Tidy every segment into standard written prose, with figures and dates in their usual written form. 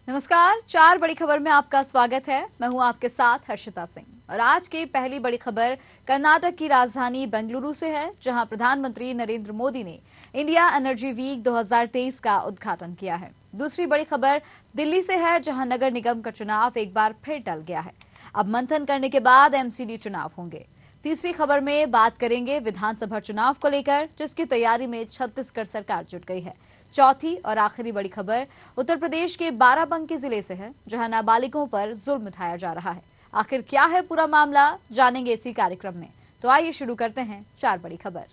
नमस्कार, चार बड़ी खबर में आपका स्वागत है। मैं हूं आपके साथ हर्षिता सिंह और आज की पहली बड़ी खबर कर्नाटक की राजधानी बेंगलुरु से है, जहां प्रधानमंत्री नरेंद्र मोदी ने इंडिया एनर्जी वीक 2023 का उद्घाटन किया है। दूसरी बड़ी खबर दिल्ली से है, जहां नगर निगम का चुनाव एक बार फिर टल गया है। अब मंथन करने के बाद एमसीडी चुनाव होंगे। तीसरी खबर में बात करेंगे विधानसभा चुनाव को लेकर, जिसकी तैयारी में छत्तीसगढ़ सरकार जुट गई है। चौथी और आखिरी बड़ी खबर उत्तर प्रदेश के बाराबंकी जिले से है, जहां नाबालिगों पर जुल्म ढाया जा रहा है। आखिर क्या है पूरा मामला, जानेंगे इसी कार्यक्रम में। तो आइए शुरू करते हैं चार बड़ी खबर।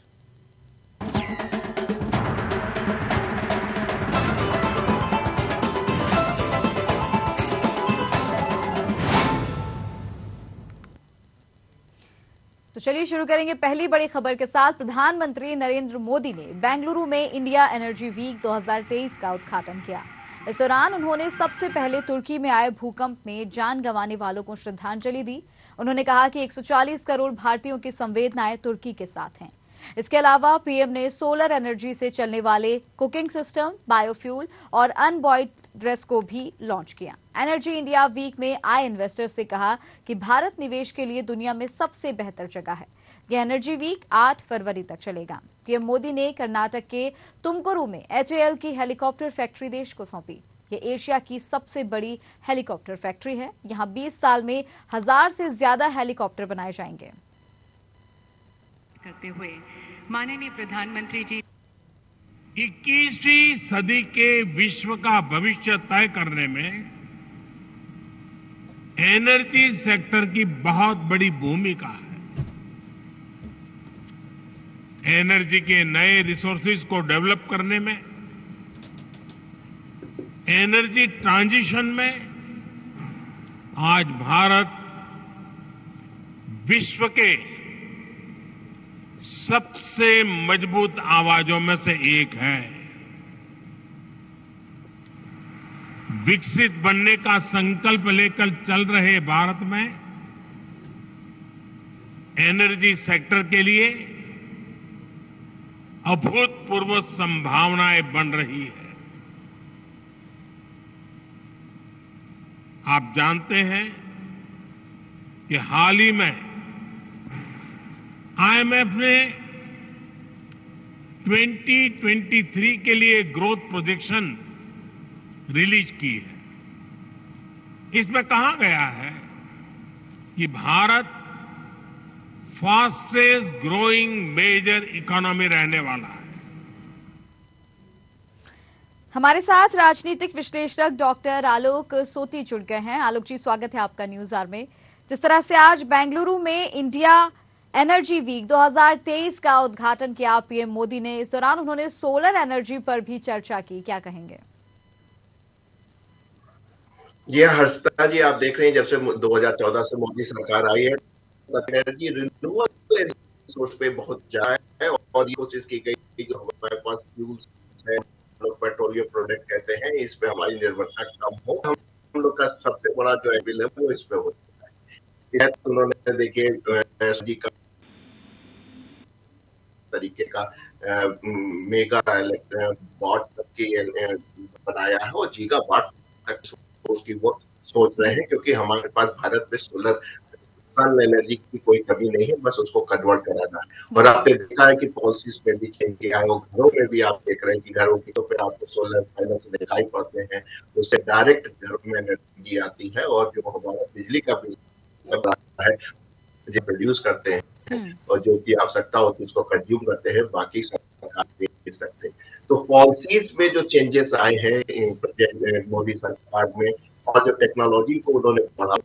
तो चलिए शुरू करेंगे पहली बड़ी खबर के साथ। प्रधानमंत्री नरेंद्र मोदी ने बेंगलुरु में इंडिया एनर्जी वीक 2023 का उद्घाटन किया। इस दौरान उन्होंने सबसे पहले तुर्की में आए भूकंप में जान गंवाने वालों को श्रद्धांजलि दी। उन्होंने कहा कि 140 करोड़ भारतीयों की संवेदनाएं तुर्की के साथ हैं। इसके अलावा पीएम ने सोलर एनर्जी से चलने वाले कुकिंग सिस्टम, बायोफ्यूल और अनबॉयड ड्रेस को भी लॉन्च किया। एनर्जी इंडिया वीक में आए इन्वेस्टर्स से कहा कि भारत निवेश के लिए दुनिया में सबसे बेहतर जगह है। यह एनर्जी वीक 8 फरवरी तक चलेगा। पीएम मोदी ने कर्नाटक के तुमकुरु में एचएएल की हेलीकॉप्टर फैक्ट्री देश को सौंपी। ये एशिया की सबसे बड़ी हेलीकॉप्टर फैक्ट्री है। यहाँ 20 साल में 1000 से ज्यादा हेलीकॉप्टर बनाए जाएंगे। करते हुए माननीय प्रधानमंत्री जी 21वीं सदी के विश्व का भविष्य तय करने में एनर्जी सेक्टर की बहुत बड़ी भूमिका है। एनर्जी के नए रिसोर्सेज को डेवलप करने में, एनर्जी ट्रांजिशन में आज भारत विश्व के सबसे मजबूत आवाजों में से एक है। विकसित बनने का संकल्प लेकर चल रहे भारत में एनर्जी सेक्टर के लिए अभूतपूर्व संभावनाएं बन रही है। आप जानते हैं कि हाल ही में आईएमएफ ने 2023 के लिए ग्रोथ प्रोजेक्शन रिलीज की है। इसमें कहा गया है कि Bharat fastest growing major economy रहने वाला है। हमारे साथ राजनीतिक विश्लेषक डॉक्टर आलोक सोती जुड़ गए हैं। आलोक जी, स्वागत है आपका न्यूज आवर में। जिस तरह से आज बेंगलुरु में इंडिया एनर्जी वीक 2023 का उद्घाटन किया पीएम मोदी ने, इस दौरान उन्होंने सोलर एनर्जी पर भी चर्चा की। क्या कहेंगे? जी हर्षिता जी, आप देख रहे हैं जब से 2014 से मोदी सरकार आई है, एनर्जी रिन्यूएबल रिसोर्स पे बहुत ज्यादा है और ये कोशिश की गई कि जो हमारे पास फ्यूल्स है, लोग पेट्रोलियम प्रोडक्ट कहते हैं, इस पे हमारी निर्भरता कम हो। हम लोग का सबसे बड़ा जो एविल है वो इस पे होता है। उन्होंने देखिए तरीके का मेगा वाट तक की बनाया है और गीगा वाट तक उसकी वो सोच रहे हैं, क्योंकि हमारे पास भारत में सोलर सन एनर्जी की कोई कमी नहीं है, बस उसको कन्वर्ट कराना है। और आपने देखा है कि पॉलिसीज में भी चेंज किया है। घरों में भी आप देख रहे हैं कि घरों की तो फिर आपको सोलर पैनल्स दिखाई पड़ते हैं, उससे डायरेक्ट घरों में एनर्जी आती है और जो हमारा बिजली का बिल है जो प्रोड्यूस करते हैं और जो की आवश्यकता होती है उसको कंज्यूम करते हैं, बाकी सरकार दे सकते हैं। तो पॉलिसीज में जो चेंजेस आए हैं मोदी सरकार में और जो टेक्नोलॉजी को उन्होंने बढ़ा,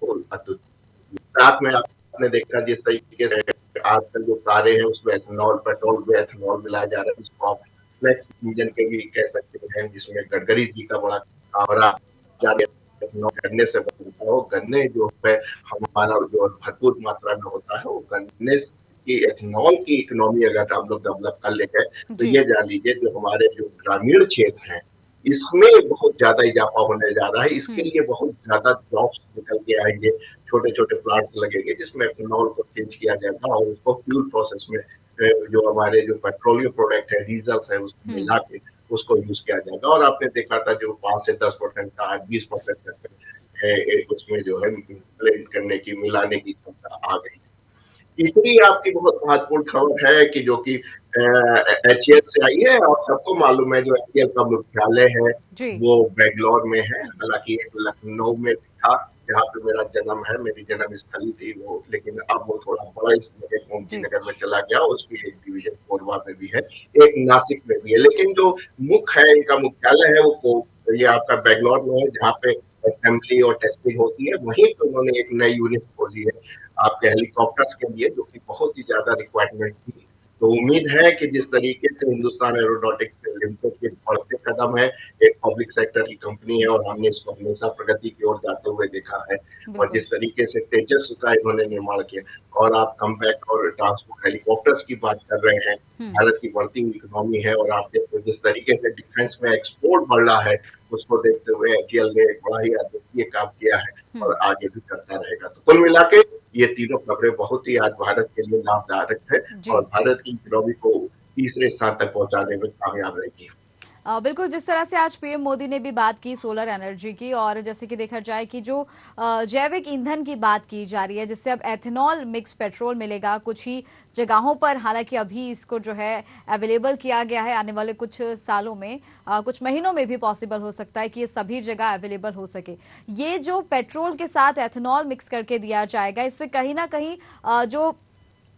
साथ में आपने देखा जिस तरीके से आजकल जो कारें हैं उसमें एथेनॉल, पेट्रोल में एथेनॉल मिलाया जा रहा है, उसको आप फ्लेक्स इंजन के भी कह सकते हैं, जिसमें गडकरी जी का बड़ा गन्ने से बनता है। गन्ने जो है हमारा जो भरपूर मात्रा में होता है, वो गन्ने की एथेनॉल की इकोनॉमी अगर हम लोग डेवलप कर लेंगे तो ये जान लीजिए जो हमारे जो ग्रामीण क्षेत्र हैं इसमें बहुत ज्यादा इजाफा होने जा रहा है। इसके लिए बहुत ज्यादा जॉब्स निकल के आएंगे, छोटे छोटे प्लांट्स लगेंगे जिसमें एथेनॉल को चेंज किया जाएगा और उसको फ्यूल प्रोसेस में जो हमारे जो पेट्रोलियम प्रोडक्ट है, डीजल है, उसको मिला के उसको यूज किया जाएगा। और आपने देखा था जो 5 से 10% का 20% तक उसमें जो है ब्लेंड करने की, मिलाने की क्षमता आ गई। तीसरी आपकी बहुत महत्वपूर्ण खबर है कि जो कि एचएएल से आई है, और सबको मालूम है जो एचएएल का मुख्यालय है जी। वो बैंगलोर में है। हालांकि एक लखनऊ में भी था जहाँ पे मेरा जन्म है, मेरी जन्म स्थली थी वो, लेकिन अब वो थोड़ा बड़ा इस गोमती नगर में चला गया। उसकी एक डिवीजन कोरबा में भी है, एक नासिक में भी है, लेकिन जो मुख्य है, इनका मुख्यालय है वो ये आपका बैंगलोर में है, जहाँ पे असेंबली और टेस्टिंग होती है। वहीं पे उन्होंने एक नई यूनिट खोली है आपके हेलीकॉप्टर्स के लिए, जो कि बहुत ही ज्यादा रिक्वायरमेंट थी। तो उम्मीद है कि जिस तरीके से हिंदुस्तान एरोनॉटिक्स लिमिटेड के बढ़ते कदम है, एक पब्लिक सेक्टर की कंपनी है और हमने इसको हमेशा प्रगति की ओर जाते हुए देखा है, और जिस तरीके से तेजस का इन्होंने निर्माण किया, और आप कमबैक और ट्रांसपोर्ट हेलीकॉप्टर्स की बात कर रहे हैं, भारत की बढ़ती हुई इकोनॉमी है, और आप देखते जिस तरीके से डिफेंस में एक्सपोर्ट बढ़ रहा है, उसको देखते हुए एचएएल ने एक बड़ा ही अद्वितीय काम किया है और आगे भी करता रहेगा। तो कुल मिला के ये तीनों खबरें बहुत ही आज भारत के लिए लाभदायक है और भारत की इकोनॉमी को तीसरे स्थान तक पहुंचाने में कामयाब रहेगी। बिल्कुल, जिस तरह से आज पीएम मोदी ने भी बात की सोलर एनर्जी की, और जैसे कि देखा जाए कि जो जैविक ईंधन की बात की जा रही है, जिससे अब एथेनॉल मिक्स पेट्रोल मिलेगा कुछ ही जगहों पर। हालांकि अभी इसको जो है अवेलेबल किया गया है, आने वाले कुछ सालों में, कुछ महीनों में भी पॉसिबल हो सकता है कि ये सभी जगह अवेलेबल हो सके। ये जो पेट्रोल के साथ एथेनॉल मिक्स करके दिया जाएगा, इससे कहीं ना कहीं जो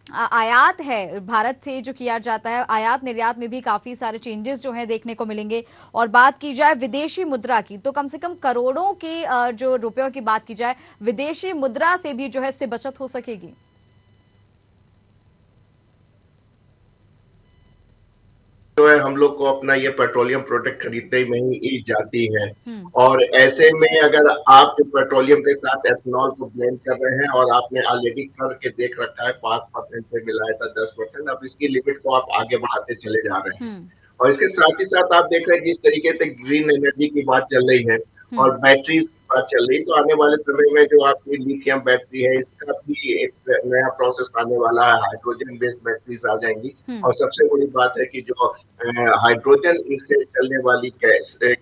आयात है भारत से जो किया जाता है, आयात निर्यात में भी काफी सारे चेंजेस जो हैं देखने को मिलेंगे। और बात की जाए विदेशी मुद्रा की, तो कम से कम करोड़ों की जो रुपयों की बात की जाए, विदेशी मुद्रा से भी जो है इससे बचत हो सकेगी। जो है हम लोग को अपना ये पेट्रोलियम प्रोडक्ट खरीदने में ही जाती है, और ऐसे में अगर आप पेट्रोलियम के साथ एथेनॉल को ब्लेंड कर रहे हैं, और आपने ऑलरेडी करके देख रखा है 5% पे मिलाया था 10%, अब इसकी लिमिट को आप आगे बढ़ाते चले जा रहे हैं। और इसके साथ ही साथ आप देख रहे हैं जिस तरीके से ग्रीन एनर्जी की बात चल रही है और बैटरीज की बात चल रही है, तो आने वाले समय में जो आपकी लिथियम बैटरी है, इसका भी एक नया प्रोसेस आने वाला है, हाइड्रोजन बेस्ड बैटरीज आ जाएंगी। और सबसे बड़ी बात है कि जो हाइड्रोजन से चलने वाली गैस से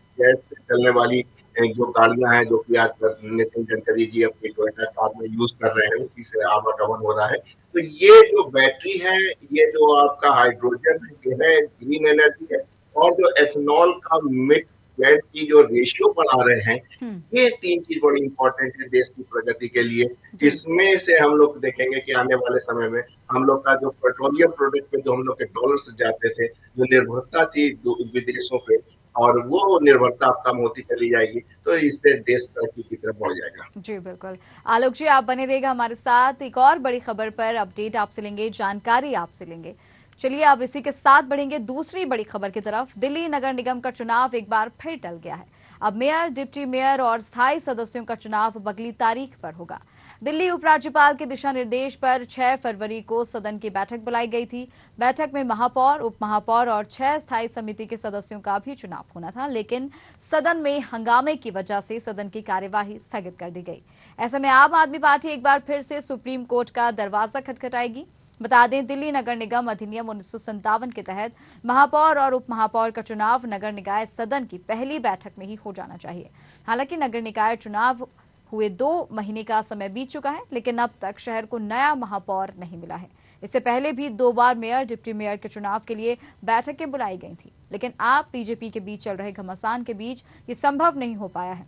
चलने वाली जो गाड़ियां हैं, जो कि आज नितिन गडकरी जी अपनी टोयोटा कार में यूज कर रहे हैं, उसी से आवागमन हो रहा है। तो ये जो बैटरी है, ये जो आपका हाइड्रोजन है, ये है ग्रीन एनर्जी है, और जो एथेनॉल का मिक्स गैस की जो रेशियो बढ़ा रहे हैं, ये तीन चीज बड़ी इंपॉर्टेंट है देश की प्रगति के लिए। इसमें से हम लोग देखेंगे कि आने वाले समय में हम लोग का जो पेट्रोलियम प्रोडक्ट पे जो हम लोग के डॉलर्स जाते थे, जो निर्भरता थी विदेशों पे, और वो निर्भरता अब कम होती चली जाएगी, तो इससे देश तरक्की की तरफ बढ़ जाएगा। जी बिल्कुल। आलोक जी, आप बने रहिएगा हमारे साथ, एक और बड़ी खबर पर अपडेट आपसे लेंगे, जानकारी आपसे लेंगे। चलिए अब इसी के साथ बढ़ेंगे दूसरी बड़ी खबर की तरफ। दिल्ली नगर निगम का चुनाव एक बार फिर टल गया है। अब मेयर, डिप्टी मेयर और स्थायी सदस्यों का चुनाव अगली तारीख पर होगा। दिल्ली उपराज्यपाल के दिशा निर्देश पर 6 फरवरी को सदन की बैठक बुलाई गई थी। बैठक में महापौर, उप महापौर और 6 स्थायी समिति के सदस्यों का भी चुनाव होना था, लेकिन सदन में हंगामे की वजह से सदन की कार्यवाही स्थगित कर दी गई। ऐसे में आम आदमी पार्टी एक बार फिर से सुप्रीम कोर्ट का दरवाजा खटखटाएगी। बता दें, दिल्ली नगर निगम अधिनियम 1957 के तहत महापौर और उप महापौर का चुनाव नगर निकाय सदन की पहली बैठक में ही हो जाना चाहिए। हालांकि नगर निकाय चुनाव हुए 2 महीने का समय बीत चुका है, लेकिन अब तक शहर को नया महापौर नहीं मिला है। इससे पहले भी 2 बार मेयर, डिप्टी मेयर के चुनाव के लिए बैठकें बुलाई गई थी, लेकिन आप बीजेपी के बीच चल रहे घमासान के बीच ये संभव नहीं हो पाया है।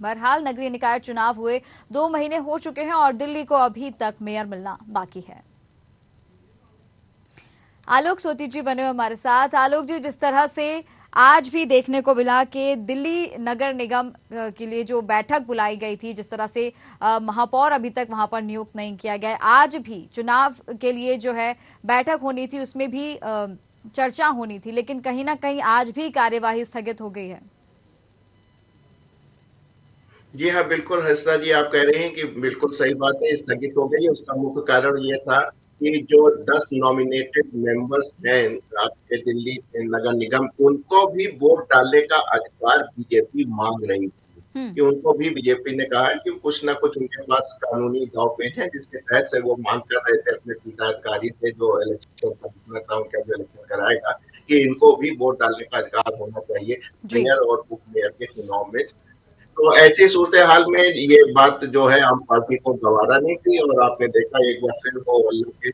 बहरहाल नगरीय निकाय चुनाव हुए 2 महीने हो चुके हैं और दिल्ली को अभी तक मेयर मिलना बाकी है। आलोक सोती जी बने हुए हमारे साथ। आलोक जी, जिस तरह से आज भी देखने को मिला कि दिल्ली नगर निगम के लिए जो बैठक बुलाई गई थी, जिस तरह से महापौर अभी तक वहां पर नियुक्त नहीं किया गया, आज भी चुनाव के लिए जो है बैठक होनी थी, उसमें भी चर्चा होनी थी, लेकिन कहीं ना कहीं आज भी कार्यवाही स्थगित हो गई है। जी हाँ, बिल्कुल हंसना जी, आप कह रहे हैं कि बिल्कुल सही बात है, स्थगित हो गई। उसका मुख्य कारण ये था कि जो 10 नॉमिनेटेड मेंबर्स हैं आपके दिल्ली नगर निगम, उनको भी वोट डालने का अधिकार बीजेपी मांग रही थी, कि उनको भी बीजेपी ने कहा है कि कुछ ना कुछ उनके पास कानूनी दावपेच है, जिसके तहत से वो मांग कर रहे थे अपने पदाधिकारी से, जो इलेक्शन कमिश्नर था उनका जो इलेक्शन कराएगा, कि इनको भी वोट डालने का अधिकार होना चाहिए जी। मेयर और उप मेयर के चुनाव में। तो ऐसी सूरत हाल में ये बात जो है आम पार्टी को गवारा नहीं थी और आपने देखा एक बार फिर वो वल्लभ के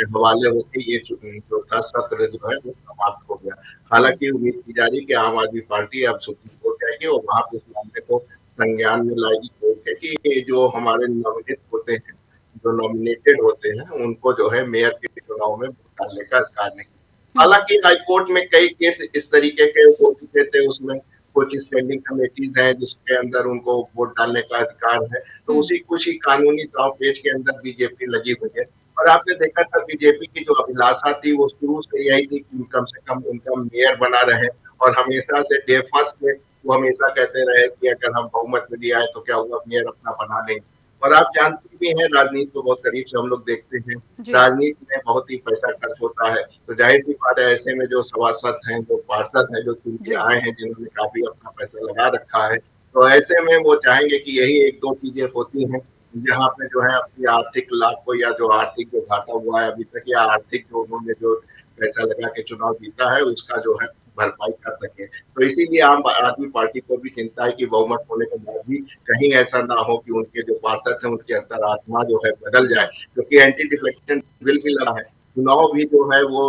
हवाले होकर ये जो था सत्र जो है वो समाप्त हो गया। हालांकि उम्मीद की जा रही कि आम आदमी पार्टी अब सुप्रीम कोर्ट जाएगी और वहां पे इस मामले को संज्ञान में लाएगी कोर्ट है कि जो हमारे नॉमिनेट होते हैं, जो नॉमिनेटेड होते हैं, उनको जो है मेयर के चुनाव में वोट डालने का अधिकार नहीं। हालांकि हाईकोर्ट में कई केस इस तरीके के हो चुके थे, उसमें कुछ स्टैंडिंग कमेटीज हैं जिसके अंदर उनको वोट डालने का अधिकार है, तो उसी कुछ ही कानूनी दांव पेच के अंदर बीजेपी लगी हुई है। और आपने देखा था बीजेपी की जो अभिलाषा थी वो शुरू से यही थी कि कम से कम उनका मेयर बना रहे और हमेशा से डे फर्स्ट में वो हमेशा कहते रहे कि अगर हम बहुमत में लिया है तो क्या हुआ, मेयर अपना बना लेंगे। और आप जानते भी हैं राजनीति को बहुत करीब से हम लोग देखते हैं, राजनीति में बहुत ही पैसा खर्च होता है, तो जाहिर सी बात है ऐसे में जो सभासद हैं, जो पार्षद हैं, जो चुन के आए हैं, जिन्होंने काफी अपना पैसा लगा रखा है, तो ऐसे में वो चाहेंगे कि यही एक दो चीजें होती हैं जहाँ पे जो है अपनी आर्थिक लाभ को या जो आर्थिक जो घाटा हुआ है अभी तक या आर्थिक जो उन्होंने जो पैसा लगा के चुनाव जीता है उसका जो है भरपाई कर सके। तो इसीलिए आम आदमी पार्टी को भी चिंता है कि बहुमत होने के बाद भी कहीं ऐसा ना हो कि उनके जो पार्षद हैं उनकी अंतरात्मा जो है बदल जाए, क्योंकि एंटी डिफेक्शन बिल भी लगा है, चुनाव भी जो है वो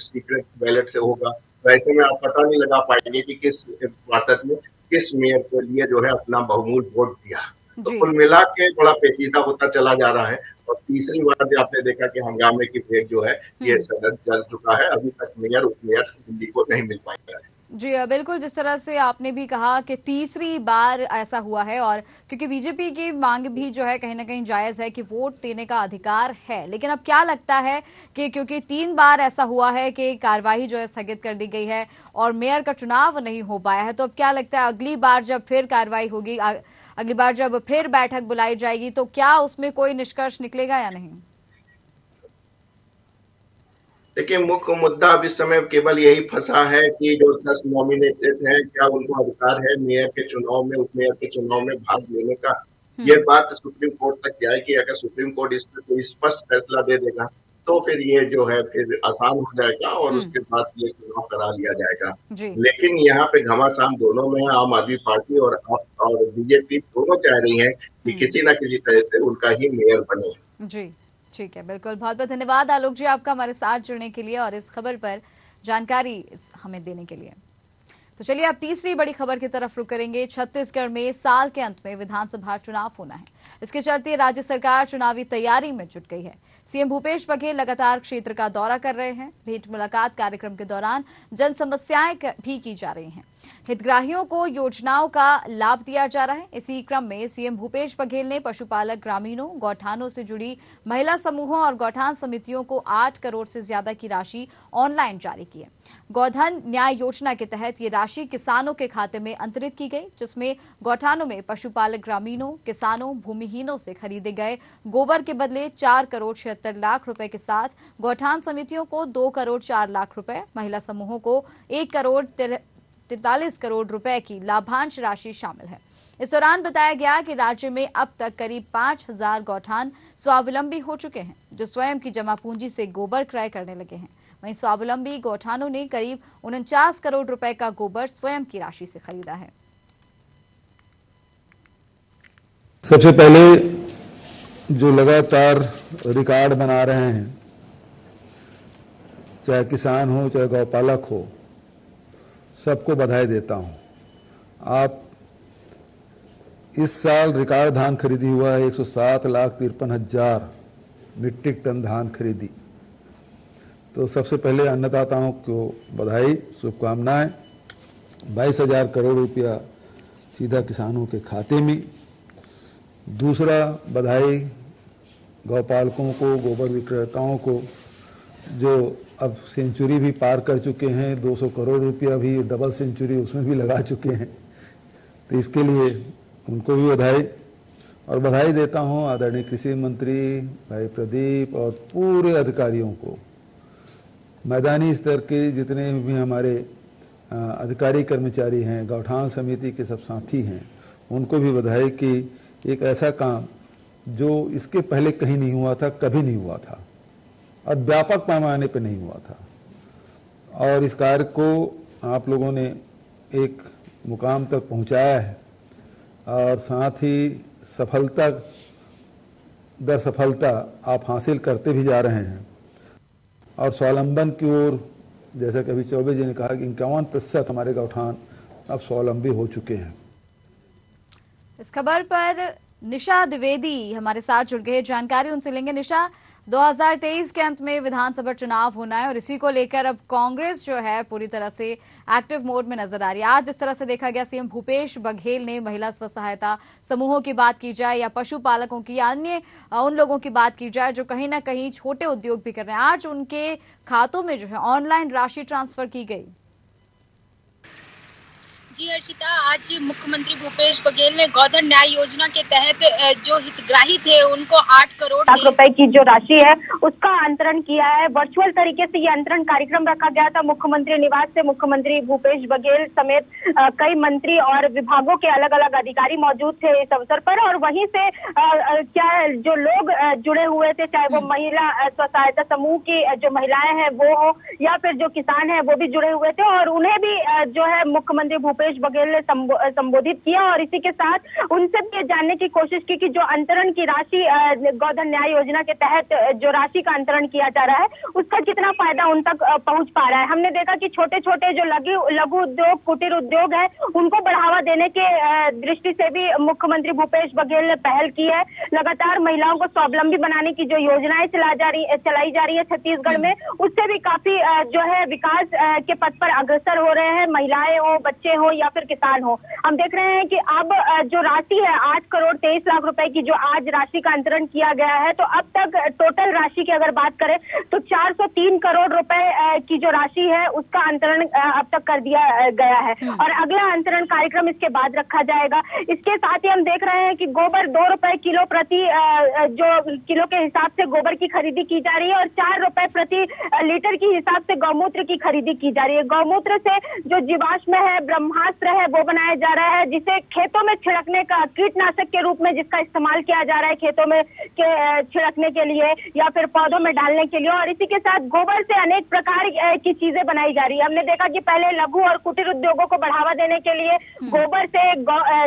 सीक्रेट बैलेट से होगा, तो ऐसे में आप पता नहीं लगा पाएंगे कि किस पार्षद ने किस मेयर के लिए जो है अपना बहुमूल्य वोट दिया। तो कुल मिला के बड़ा पेचीदा होता चला जा रहा है। और तीसरी बार भी आपने देखा कि हंगामे की ब्रेक जो है ये सदन चल चुका है, अभी तक मेयर उप मेयर दिल्ली को नहीं मिल पाएगा। जी बिल्कुल, जिस तरह से आपने भी कहा कि तीसरी बार ऐसा हुआ है और क्योंकि बीजेपी की मांग भी जो है कहीं ना कहीं जायज है कि वोट देने का अधिकार है, लेकिन अब क्या लगता है कि क्योंकि 3 बार ऐसा हुआ है कि कार्यवाही जो है स्थगित कर दी गई है और मेयर का चुनाव नहीं हो पाया है, तो अब क्या लगता है अगली बार जब फिर कार्रवाई होगी, अगली बार जब फिर बैठक बुलाई जाएगी तो क्या उसमें कोई निष्कर्ष निकलेगा या नहीं? देखिए मुख्य मुद्दा अब इस समय केवल यही फंसा है कि जो 10 नॉमिनेटेड हैं क्या उनको अधिकार है मेयर के चुनाव में, उप मेयर के चुनाव में भाग लेने का। ये बात सुप्रीम कोर्ट तक जाएगी। अगर सुप्रीम कोर्ट इस पर कोई स्पष्ट फैसला दे देगा तो फिर ये जो है फिर आसान हो जाएगा और उसके बाद ये चुनाव करा लिया जाएगा। लेकिन यहाँ पे घमासान दोनों में है, आम आदमी पार्टी और बीजेपी दोनों चाह रही है कि किसी न किसी तरह से उनका ही मेयर बने। जी ठीक है, बिल्कुल, बहुत बहुत धन्यवाद आलोक जी आपका हमारे साथ जुड़ने के लिए और इस खबर पर जानकारी हमें देने के लिए। तो चलिए अब तीसरी बड़ी खबर की तरफ रुख करेंगे। छत्तीसगढ़ में साल के अंत में विधानसभा चुनाव होना है, इसके चलते राज्य सरकार चुनावी तैयारी में जुट गई है। सीएम भूपेश बघेल लगातार क्षेत्र का दौरा कर रहे हैं। भेंट मुलाकात कार्यक्रम के दौरान जन समस्याएं भी की जा रही हैं। हितग्राहियों को योजनाओं का लाभ दिया जा रहा है। इसी क्रम में सीएम भूपेश बघेल ने पशुपालक ग्रामीणों, गौठानों से जुड़ी महिला समूहों और गौठान समितियों को 8 करोड़ से ज्यादा की राशि ऑनलाइन जारी की है। गौधन न्याय योजना के तहत ये राशि किसानों के खाते में अंतरित की गई, जिसमें गौठानों में पशुपालक ग्रामीणों, किसानों, भूमिहीनों से खरीदे गए गोबर के बदले 4 करोड़ 76 लाख रुपए के साथ गौठान समितियों को 2 करोड़ 4 लाख रुपए, महिला समूहों को 1 करोड़ 43 करोड़ रुपए की लाभांश राशि शामिल है। इस दौरान बताया गया कि राज्य में अब तक करीब 5000 गौठान स्वावलंबी हो चुके हैं, जो स्वयं की जमा पूंजी से गोबर क्रय करने लगे हैं। वहीं स्वावलंबी गौठानों ने करीब 49 करोड़ रुपए का गोबर स्वयं की राशि से खरीदा है। सबसे पहले जो लगातार रिकॉर्ड बना रहे हैं, चाहे किसान हो चाहे गौपालक हो, सबको बधाई देता हूं। आप इस साल रिकॉर्ड धान खरीदी हुआ है, 107,53,000 मीट्रिक टन धान खरीदी। तो सबसे पहले अन्नदाताओं को बधाई, शुभकामनाएं। 22,000 करोड़ रुपया सीधा किसानों के खाते में। दूसरा बधाई गौपालकों को, गोबर विक्रेताओं को, जो अब सेंचुरी भी पार कर चुके हैं, 200 करोड़ रुपया भी डबल सेंचुरी उसमें भी लगा चुके हैं। तो इसके लिए उनको भी बधाई। और बधाई देता हूं आदरणीय कृषि मंत्री भाई प्रदीप और पूरे अधिकारियों को, मैदानी स्तर के जितने भी हमारे अधिकारी कर्मचारी हैं, गौठान समिति के सब साथी हैं, उनको भी बधाई कि एक ऐसा काम जो इसके पहले कहीं नहीं हुआ था, कभी नहीं हुआ था और व्यापक पैमाने पर नहीं हुआ था, और इस कार्य को आप लोगों ने एक मुकाम तक पहुंचाया है और साथ ही सफलता दर सफलता आप हासिल करते भी जा रहे हैं और स्वावलंबन की ओर, जैसा कि अभी चौबे जी ने कहा कि 51% हमारे गौठान अब स्वावलंबी हो चुके हैं। इस खबर पर निशा द्विवेदी हमारे साथ जुड़ गए, जानकारी उनसे लेंगे। निशा, 2023 के अंत में विधानसभा चुनाव होना है और इसी को लेकर अब कांग्रेस जो है पूरी तरह से एक्टिव मोड में नजर आ रही है। आज जिस तरह से देखा गया, सीएम भूपेश बघेल ने महिला स्व सहायता समूहों की बात की जाए या पशुपालकों की या अन्य उन लोगों की बात की जाए जो कहीं ना कहीं छोटे उद्योग भी कर रहे हैं, आज उनके खातों में जो है ऑनलाइन राशि ट्रांसफर की गई। जी हर्षिता, आज मुख्यमंत्री भूपेश बघेल ने गोधन न्याय योजना के तहत जो हितग्राही थे उनको 8 करोड़ रुपए की जो राशि है उसका अंतरण किया है। वर्चुअल तरीके से ये अंतरण कार्यक्रम रखा गया था। मुख्यमंत्री निवास से मुख्यमंत्री भूपेश बघेल समेत कई मंत्री और विभागों के अलग अलग अधिकारी मौजूद थे इस अवसर पर और वहीं से क्या जो लोग जुड़े हुए थे, चाहे वो महिला स्व सहायता समूह की जो महिलाएं हैं वो हो या फिर जो किसान है वो भी जुड़े हुए थे और उन्हें भी जो है मुख्यमंत्री भूपेश बघेल ने संबोधित किया और इसी के साथ उनसे भी जानने की कोशिश की कि जो अंतरण की राशि गोधन न्याय योजना के तहत जो राशि का अंतरण किया जा रहा है उसका कितना फायदा उन तक पहुंच पा रहा है। हमने देखा कि छोटे छोटे जो लघु उद्योग, कुटीर उद्योग है उनको बढ़ावा देने के दृष्टि से भी मुख्यमंत्री भूपेश बघेल ने पहल की है। लगातार महिलाओं को स्वावलंबी बनाने की जो योजनाएं चलाई जा रही है छत्तीसगढ़ में, उससे भी काफी जो है विकास के पथ पर अग्रसर हो रहे हैं, महिलाएं हो, बच्चे हो या फिर किसान हो। हम देख रहे हैं कि अब जो राशि है 8 करोड़ 23 लाख रुपए की जो आज राशि का अंतरण किया गया है, तो अब तक टोटल राशि की अगर बात करें तो 403 करोड़ रुपए की जो राशि है उसका अंतरण अब तक कर दिया गया है और अगला अंतरण कार्यक्रम इसके बाद रखा जाएगा। इसके साथ ही हम देख रहे हैं कि गोबर 2 रुपए किलो प्रति जो किलो के हिसाब से गोबर की खरीदी की जा रही है और 4 रुपए प्रति लीटर के हिसाब से गौमूत्र की खरीदी की जा रही है। गौमूत्र से जो जीवाश्म है, ब्रह्मास्त्र है, वो बनाया जा रहा है जिसे खेतों में छिड़कने का, कीटनाशक के रूप में जिसका इस्तेमाल किया जा रहा है खेतों में छिड़कने के लिए या फिर पौधों में डालने के लिए। और इसी के साथ गोबर से अनेक प्रकार की चीजें बनाई जा रही है। हमने देखा कि पहले लघु और कुटीर उद्योगों को बढ़ावा देने के लिए गोबर से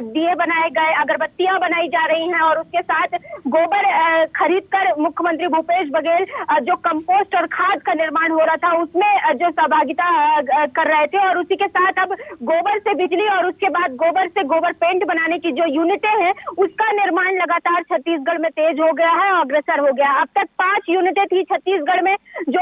दिए बनाए गए, अगरबत्तियां बनाई जा रही हैं और उसके साथ गोबर खरीद कर मुख्यमंत्री भूपेश बघेल जो कंपोस्ट और खाद का निर्माण हो रहा था उसमें जो सहभागिता कर रहे थे और उसी के साथ अब गोबर से बिजली और उसके बाद गोबर से गोबर पेंट बनाने की जो यूनिटें हैं उसका निर्माण लगातार छत्तीसगढ़ में तेज हो गया है, अग्रसर हो गया। अब तक 5 यूनिटें थी छत्तीसगढ़ में जो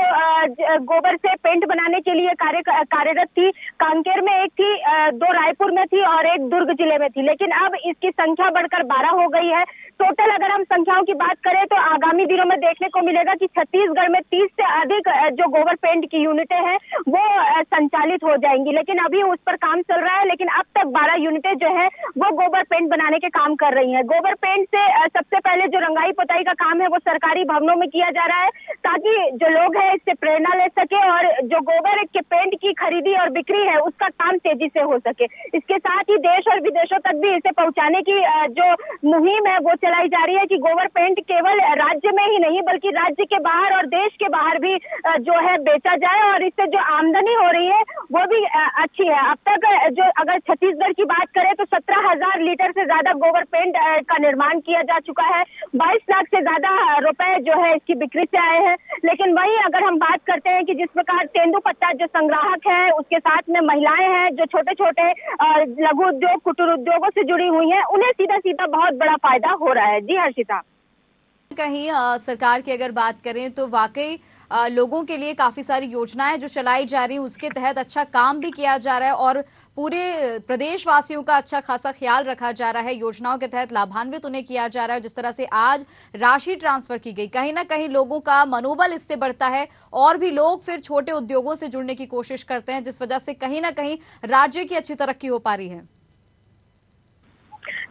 गोबर से पेंट बनाने के लिए कार्यरत थी। कांकेर में एक थी, 2 रायपुर में थी और 1 दुर्ग जिले में थी, लेकिन अब इसकी संख्या बढ़कर 12 हो गई है। टोटल अगर हम संख्याओं की बात करें तो आगामी दिनों में देखने को मिलेगा कि छत्तीसगढ़ में 30 से अधिक जो गोबर पेंट की यूनिटें हैं वो संचालित हो जाएंगी, लेकिन अभी उस पर काम चल रहा है। लेकिन अब तक 12 यूनिटें जो है वो गोबर पेंट बनाने के काम कर रही हैं। गोबर पेंट से सबसे पहले जो रंगाई पुताई का काम है वो सरकारी भवनों में किया जा रहा है ताकि जो लोग हैं इससे प्रेरणा ले सके और जो गोबर के पेंट की खरीदी और बिक्री है उसका काम तेजी से हो सके। इसके साथ ही देश और विदेशों तक भी इसे पहुंचाने की जो मुहिम है वो चलाई जा रही है कि गोबर पेंट केवल राज्य में ही नहीं बल्कि राज्य के बाहर और देश के बाहर भी जो है बेचा जाए और इससे जो आमदनी हो रही है वो भी अच्छी है। अब तक जो अगर छत्तीसगढ़ की बात करें तो 17,000 लीटर से ज्यादा गोबर पेंट का निर्माण किया जा चुका है। 22 लाख से ज्यादा रुपए जो है इसकी बिक्री से आए हैं। लेकिन वहीं अगर हम बात करते हैं कि जिस प्रकार तेंदुपत्ता जो संग्राहक है उसके साथ में महिलाएं हैं जो छोटे छोटे लघु उद्योग, कुटीर उद्योगों से जुड़ी हुई हैं, उन्हें सीधा सीधा बहुत बड़ा फायदा हो रहा है। जी हर्षिता, कहीं सरकार की अगर बात करें तो वाकई लोगों के लिए काफी सारी योजनाएं जो चलाई जा रही हैं उसके तहत अच्छा काम भी किया जा रहा है और पूरे प्रदेशवासियों का अच्छा खासा ख्याल रखा जा रहा है। योजनाओं के तहत लाभान्वित उन्हें किया जा रहा है। जिस तरह से आज राशि ट्रांसफर की गई, कहीं ना कहीं लोगों का मनोबल इससे बढ़ता है और भी लोग फिर छोटे उद्योगों से जुड़ने की कोशिश करते हैं, जिस वजह से कहीं ना कहीं राज्य की अच्छी तरक्की हो पा रही है।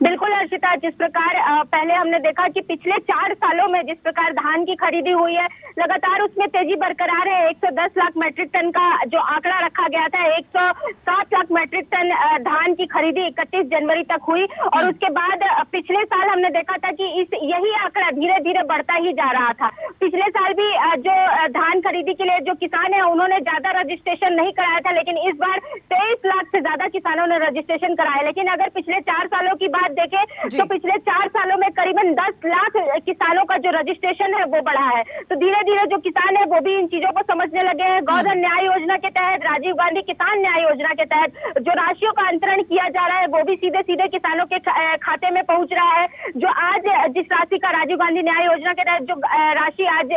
बिल्कुल बिल्कुल हर्षिता, जिस प्रकार पहले हमने देखा कि पिछले 4 सालों में जिस प्रकार धान की खरीदी हुई है, लगातार उसमें तेजी बरकरार है। 110 लाख मैट्रिक टन का जो आंकड़ा रखा गया था, 107 लाख मैट्रिक टन धान की खरीदी 31 जनवरी तक हुई। और उसके बाद पिछले साल हमने देखा था कि यही आंकड़ा धीरे धीरे बढ़ता ही जा रहा था। पिछले साल भी जो धान खरीदी के लिए जो किसान है उन्होंने ज्यादा रजिस्ट्रेशन नहीं कराया था, लेकिन इस बार 23 लाख से ज्यादा किसानों ने रजिस्ट्रेशन कराया। लेकिन अगर पिछले 4 सालों की बात देखें तो पिछले 4 सालों में करीबन 10 लाख किसानों का जो रजिस्ट्रेशन है वो बढ़ा है। तो धीरे धीरे जो किसान है वो भी इन चीजों को समझने लगे हैं। गोधन न्याय योजना के तहत, राजीव गांधी किसान न्याय योजना के तहत जो राशियों का अंतरण किया जा रहा है वो भी सीधे सीधे किसानों के खाते में पहुंच रहा है। जो आज जिस राशि का राजीव गांधी न्याय योजना के तहत जो राशि आज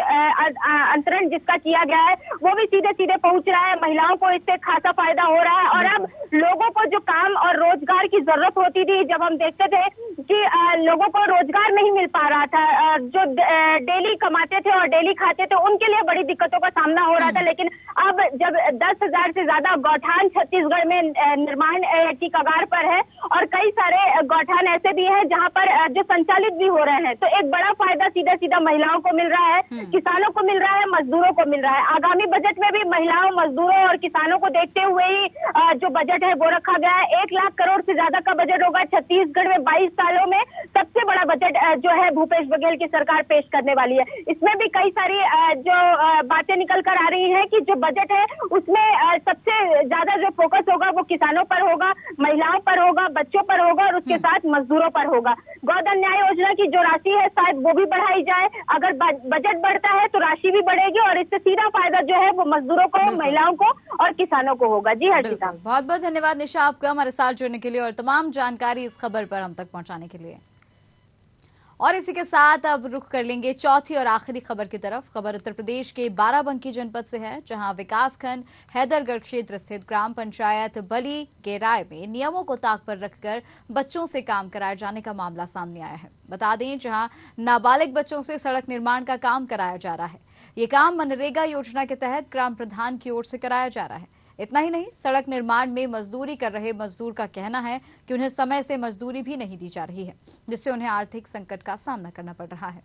अंतरण जिसका किया गया है वो भी सीधे सीधे पहुंच रहा है। महिलाओं को इससे खासा फायदा हो रहा है। और अब लोगों को जो काम और रोजगार की जरूरत होती थी, जब हम देखते थे कि लोगों को रोजगार नहीं मिल पा रहा था, जो डेली कमाते थे और डेली खाते थे उनके लिए बड़ी दिक्कतों का सामना हो रहा था। लेकिन अब जब 10,000 से ज्यादा गौठान छत्तीसगढ़ में निर्माण की कगार पर है और कई सारे गौठान ऐसे भी हैं जहां पर जो संचालित भी हो रहे हैं, तो एक बड़ा फायदा सीधा सीधा महिलाओं को मिल रहा है, किसानों को मिल रहा है, मजदूरों को मिल रहा है। आगामी बजट में भी महिलाओं, मजदूरों और किसानों को देखते हुए ही जो बजट है वो रखा गया है। 1 लाख करोड़ से ज्यादा का बजट होगा। छत्तीसगढ़ में 22 सालों में सबसे बड़ा बजट जो है भूपेश बघेल की सरकार पेश करने वाली है। इसमें भी कई सारी जो बातें निकल कर आ रही हैं कि जो बजट है उसमें सबसे ज्यादा जो फोकस होगा वो किसानों पर होगा, महिलाओं पर होगा, बच्चों पर होगा और उसके साथ मजदूरों पर होगा। गोधन न्याय योजना की जो राशि है शायद वो भी बढ़ाई जाए। अगर बजट बढ़ता है तो राशि भी बढ़ेगी और इससे सीधा फायदा जो है वो मजदूरों को, महिलाओं को और किसानों को होगा। जी हर्षिता, बहुत बहुत धन्यवाद निशा आपका हमारे साथ जुड़ने के लिए और तमाम जानकारी इस खबर पर हम तक पहुंचाने के लिए। और इसी के साथ अब रुख कर लेंगे चौथी और आखिरी खबर की तरफ। खबर उत्तर प्रदेश के बाराबंकी जनपद से है, जहां विकासखंड हैदरगढ़ क्षेत्र स्थित ग्राम पंचायत बली गेराय में नियमों को ताक पर रखकर बच्चों से काम कराए जाने का मामला सामने आया है। बता दें, जहां नाबालिग बच्चों से सड़क निर्माण का काम कराया जा रहा है। ये काम मनरेगा योजना के तहत ग्राम प्रधान की ओर से कराया जा रहा है। इतना ही नहीं, सड़क निर्माण में मजदूरी कर रहे मजदूर का कहना है कि उन्हें समय से मजदूरी भी नहीं दी जा रही है, जिससे उन्हें आर्थिक संकट का सामना करना पड़ रहा है।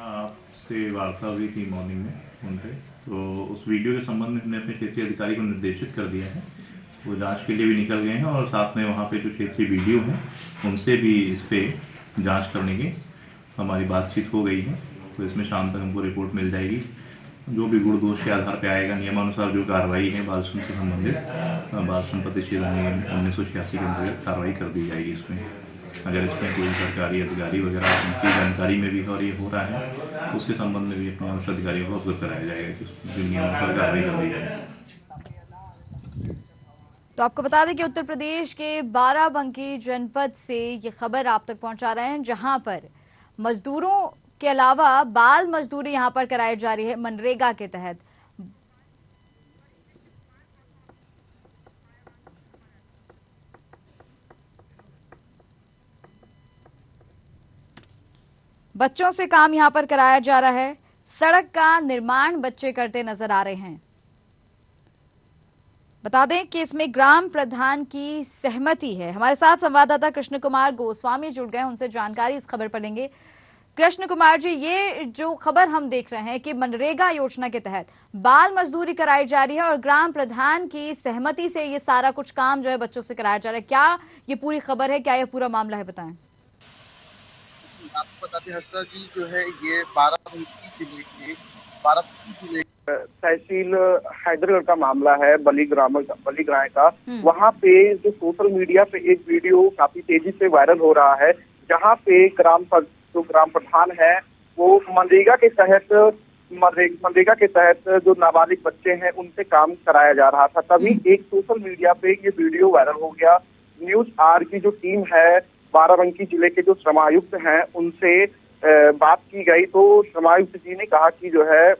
आपसे वार्ता हुई थी मॉर्निंग में उनसे, तो उस वीडियो के संबंध में हमने अपने क्षेत्रीय अधिकारी को निर्देशित कर दिया है। वो जांच के लिए भी निकल गए हैं और साथ में वहाँ पे जो क्षेत्रीय वीडियो हैं उनसे भी इस पे जांच करने की हमारी बातचीत हो गई है। तो इसमें शाम तक हमको रिपोर्ट मिल जाएगी। जो भी गुण दोष के आधार पर आएगा, नियमानुसार जो कार्रवाई है बाल श्रम से संबंधित, बाल श्रम प्रतिषेध अधिनियम 1986 के अंतर्गत कार्रवाई कर दी जाएगी। इसमें अगर इसमें कोई सरकारी अधिकारी वगैरह उनकी जानकारी में भी और ये हो रहा है, उसके संबंध में भी अपने वरिष्ठ अधिकारियों को अवगत कराया जाएगा कि नियमानुसार कार्रवाई कर दी जाएगी। तो आपको बता दें कि उत्तर प्रदेश के बाराबंकी जनपद से ये खबर आप तक पहुंचा रहे हैं, जहां पर मजदूरों के अलावा बाल मजदूरी यहां पर कराई जा रही है मनरेगा के तहत। बच्चों से काम यहां पर कराया जा रहा है। सड़क का निर्माण बच्चे करते नजर आ रहे हैं। बता दें कि इसमें ग्राम प्रधान की सहमति है। हमारे साथ संवाददाता कृष्ण कुमार गोस्वामी जुड़ गए, उनसे जानकारी इस खबर पर लेंगे। कृष्ण कुमार जी, ये जो खबर हम देख रहे हैं कि मनरेगा योजना के तहत बाल मजदूरी कराई जा रही है और ग्राम प्रधान की सहमति से ये सारा कुछ काम जो है बच्चों से कराया जा रहा है, क्या ये पूरी खबर है, क्या ये पूरा मामला है, बताएं। आपको बताते हर्षिता जी, जो है ये बाराबंकी जिले तहसील हैदरगढ़ का मामला है, बली ग्राम का। वहाँ पे जो सोशल मीडिया पे एक वीडियो काफी तेजी से वायरल हो रहा है, जहाँ पे जो ग्राम प्रधान है वो मनरेगा के तहत जो नाबालिग बच्चे हैं उनसे काम कराया जा रहा था। तभी एक सोशल मीडिया पे ये वीडियो वायरल हो गया। न्यूज आर की जो टीम है, बाराबंकी जिले के जो श्रमायुक्त हैं, उनसे बात की गई तो श्रमायुक्त जी ने कहा कि जो है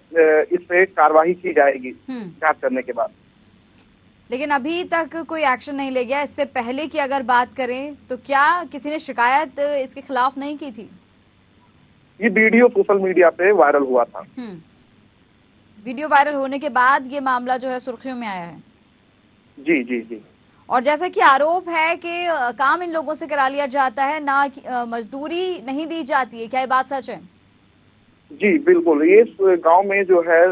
इस पे कार्रवाई की जाएगी जांच करने के बाद। लेकिन अभी तक कोई एक्शन नहीं ले गया। इससे पहले की अगर बात करें तो क्या किसी ने शिकायत इसके खिलाफ नहीं की थी? ये वीडियो सोशल मीडिया पे वायरल हुआ था। वीडियो वायरल होने के बाद ये मामला जो है सुर्खियों में आया है। जी जी जी। और जैसा कि आरोप है कि काम इन लोगों से करा लिया जाता है, ना मजदूरी नहीं दी जाती है, क्या ये बात सच है? जी बिल्कुल, ये गांव में जो है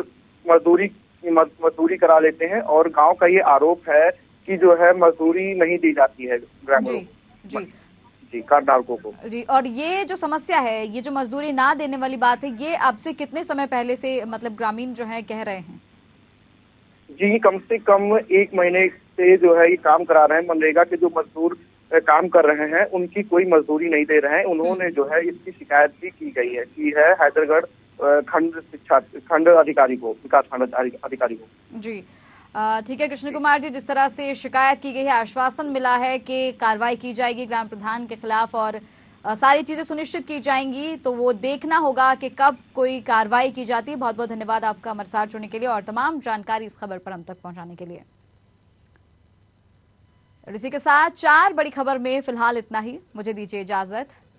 मजदूरी करा लेते हैं और गांव का ये आरोप है कि जो है मजदूरी नहीं दी जाती है ग्रामीणों को, जी कार्डधारकों को। जी, और ये जो समस्या है, ये जो मजदूरी ना देने वाली बात है, ये अब से कितने समय पहले से मतलब ग्रामीण जो है कह रहे हैं? जी कम से कम 1 महीने से जो है ये काम करा रहे हैं। मनरेगा के जो मजदूर काम कर रहे हैं उनकी कोई मजदूरी नहीं दे रहे हैं। उन्होंने जो है इसकी शिकायत भी की है हैदरगढ़ खंड अधिकारी को, विकास खंड अधिकारी को। जी ठीक है कृष्ण कुमार जी, जिस तरह से शिकायत की गई है, आश्वासन मिला है कि कार्रवाई की जाएगी ग्राम प्रधान के खिलाफ और सारी चीजें सुनिश्चित की जाएंगी, तो वो देखना होगा कि कब कोई कार्रवाई की जाती है। बहुत बहुत धन्यवाद आपका हमारे साथ जुड़ने के लिए और तमाम जानकारी इस खबर पर हम तक पहुंचाने के लिए। इसी के साथ 4 बड़ी खबर में फिलहाल इतना ही, मुझे दीजिए इजाजत।